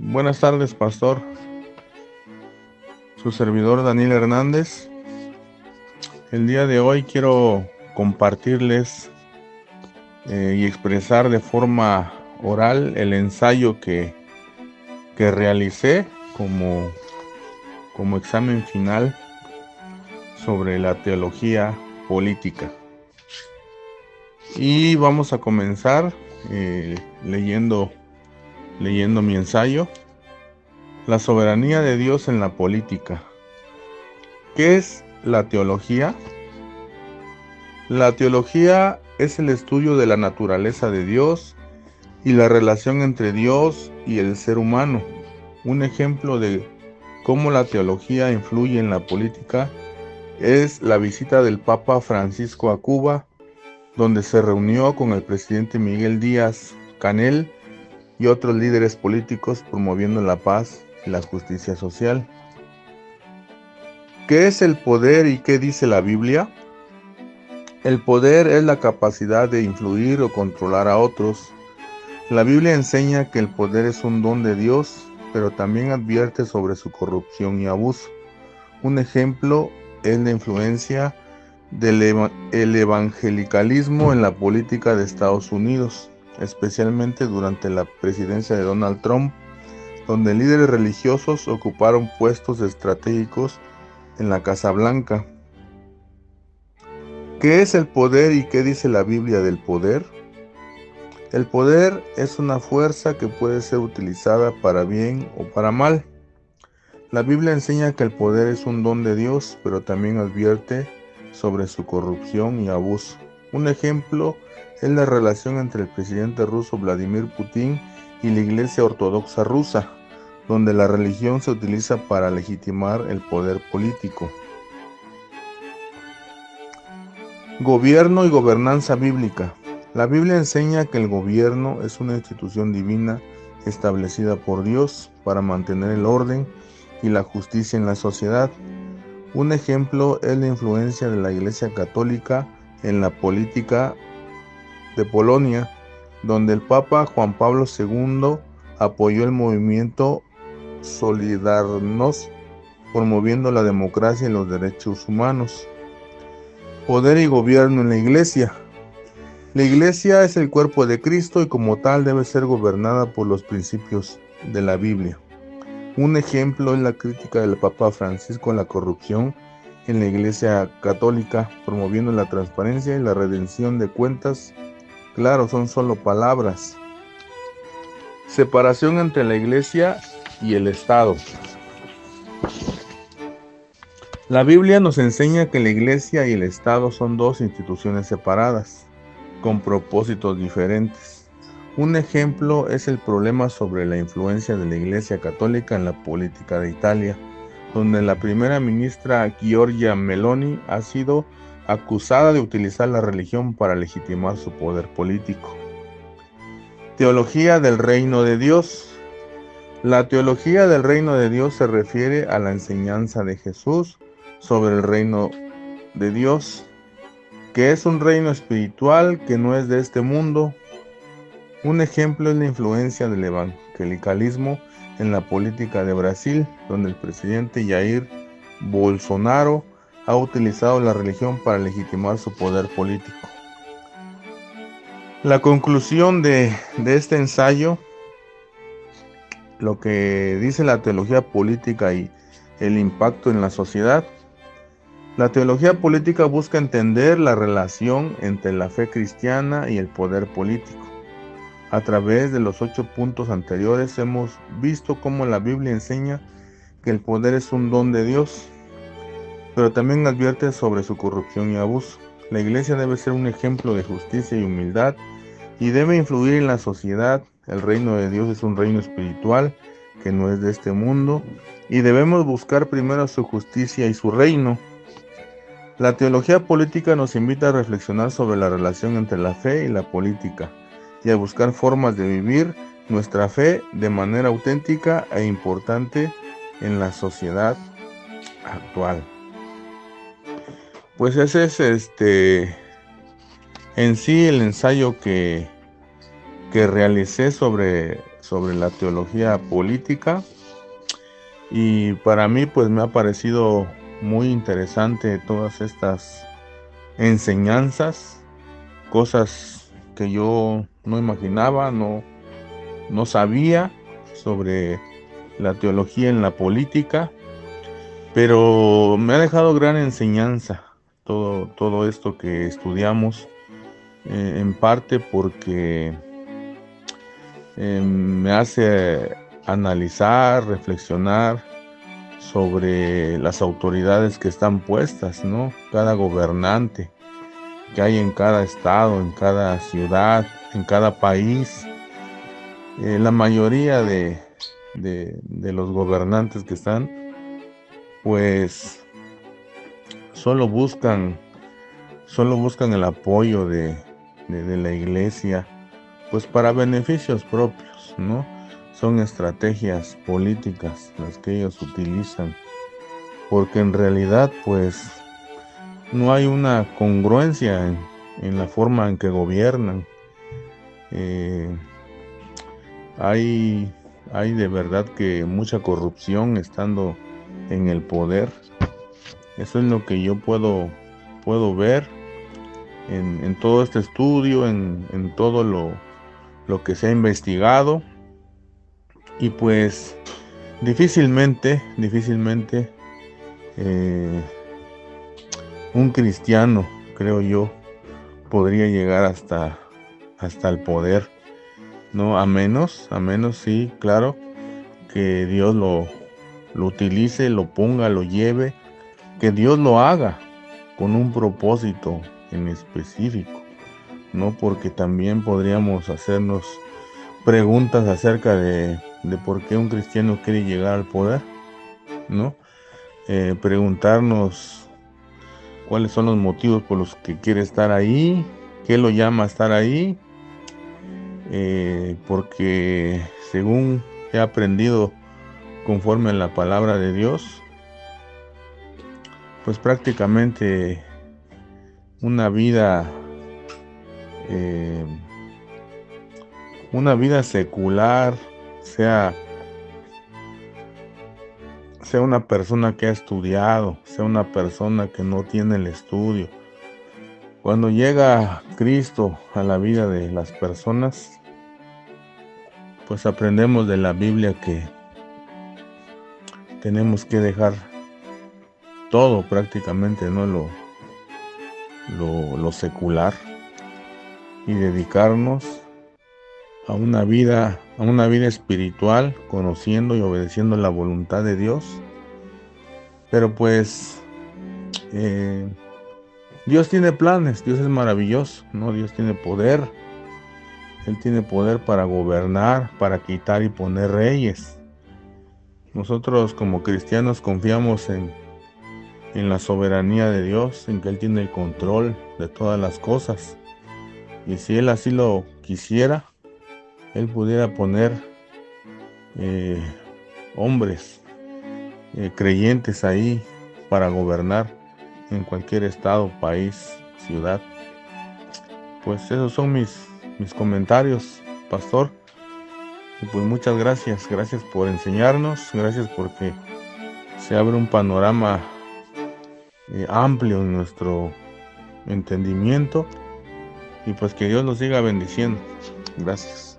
Buenas tardes, pastor. Su servidor Daniel Hernández. El día de hoy quiero compartirles y expresar de forma oral el ensayo que realicé como examen final sobre la teología política. Y vamos a comenzar leyendo mi ensayo. La soberanía de Dios en la política. ¿Qué es la teología? La teología es el estudio de la naturaleza de Dios y la relación entre Dios y el ser humano. Un ejemplo de cómo la teología influye en la política es la visita del Papa Francisco a Cuba, donde se reunió con el presidente Miguel Díaz-Canel y otros líderes políticos promoviendo la paz y la justicia social. ¿Qué es el poder y qué dice la Biblia? El poder es la capacidad de influir o controlar a otros. La Biblia enseña que el poder es un don de Dios, pero también advierte sobre su corrupción y abuso. Un ejemplo es la influencia del evangelicalismo en la política de Estados Unidos, especialmente durante la presidencia de Donald Trump, donde líderes religiosos ocuparon puestos estratégicos en la Casa Blanca. ¿Qué es el poder y qué dice la Biblia del poder? El poder es una fuerza que puede ser utilizada para bien o para mal. La Biblia enseña que el poder es un don de Dios, pero también advierte sobre su corrupción y abuso. Un ejemplo es la relación entre el presidente ruso Vladimir Putin y la Iglesia Ortodoxa rusa, donde la religión se utiliza para legitimar el poder político. Gobierno y gobernanza bíblica. La Biblia enseña que el gobierno es una institución divina establecida por Dios para mantener el orden y la justicia en la sociedad. Un ejemplo es la influencia de la Iglesia Católica en la política de Polonia, donde el Papa Juan Pablo II apoyó el movimiento Solidarność, promoviendo la democracia y los derechos humanos. Poder y gobierno en la Iglesia. La Iglesia es el cuerpo de Cristo y como tal debe ser gobernada por los principios de la Biblia. Un ejemplo es la crítica del Papa Francisco a la corrupción en la Iglesia Católica, promoviendo la transparencia y la rendición de cuentas. Claro, son solo palabras. Separación entre la Iglesia y el Estado. La Biblia nos enseña que la Iglesia y el Estado son dos instituciones separadas, con propósitos diferentes. Un ejemplo es el problema sobre la influencia de la Iglesia Católica en la política de Italia, donde la primera ministra Giorgia Meloni ha sido acusada de utilizar la religión para legitimar su poder político. Teología del reino de Dios. La teología del reino de Dios se refiere a la enseñanza de Jesús sobre el reino de Dios, que es un reino espiritual que no es de este mundo. Un ejemplo es la influencia del evangelicalismo en la política de Brasil, donde el presidente Jair Bolsonaro ha utilizado la religión para legitimar su poder político. La conclusión de este ensayo, lo que dice la teología política y el impacto en la sociedad. La teología política busca entender la relación entre la fe cristiana y el poder político. A través de los 8 puntos anteriores hemos visto cómo la Biblia enseña que el poder es un don de Dios, pero también advierte sobre su corrupción y abuso. La Iglesia debe ser un ejemplo de justicia y humildad y debe influir en la sociedad. El reino de Dios es un reino espiritual que no es de este mundo y debemos buscar primero su justicia y su reino. La teología política nos invita a reflexionar sobre la relación entre la fe y la política y a buscar formas de vivir nuestra fe de manera auténtica e importante en la sociedad actual. Pues ese es En sí, el ensayo que realicé sobre la teología política, y para mí pues me ha parecido muy interesante todas estas enseñanzas, cosas que yo no imaginaba, no sabía sobre la teología en la política, pero me ha dejado gran enseñanza todo esto que estudiamos, en parte porque me hace analizar, reflexionar sobre las autoridades que están puestas, ¿no? Cada gobernante que hay en cada estado, en cada ciudad, en cada país. La mayoría de los gobernantes que están, pues solo buscan el apoyo de la iglesia, pues para beneficios propios, ¿no? Son estrategias políticas las que ellos utilizan, porque en realidad pues no hay una congruencia en la forma en que gobiernan. Hay de verdad que mucha corrupción estando en el poder. Eso es lo que yo puedo ver en todo este estudio, en todo lo que se ha investigado. Y pues difícilmente un cristiano, creo yo, podría llegar hasta el poder, ¿no? A menos, sí, claro, que Dios lo utilice, lo ponga, lo lleve, que Dios lo haga con un propósito en específico, ¿no? Porque también podríamos hacernos preguntas acerca de por qué un cristiano quiere llegar al poder, ¿no? Preguntarnos cuáles son los motivos por los que quiere estar ahí, qué lo llama a estar ahí, porque según he aprendido conforme a la palabra de Dios, pues prácticamente una vida secular, sea una persona que ha estudiado, sea una persona que no tiene el estudio, cuando llega Cristo a la vida de las personas, pues aprendemos de la Biblia que tenemos que dejar todo prácticamente, ¿no? Lo secular, y dedicarnos a una vida espiritual, conociendo y obedeciendo la voluntad de Dios. Pero pues Dios tiene planes, Dios es maravilloso, ¿no? Dios tiene poder. Él tiene poder para gobernar, para quitar y poner reyes. Nosotros como cristianos confiamos en la soberanía de Dios, en que Él tiene el control de todas las cosas. Y si Él así lo quisiera, Él pudiera poner hombres creyentes ahí para gobernar en cualquier estado, país, ciudad. Pues esos son mis comentarios, pastor. Y pues muchas gracias por enseñarnos, gracias porque se abre un panorama amplio en nuestro entendimiento, y pues que Dios nos siga bendiciendo. Gracias.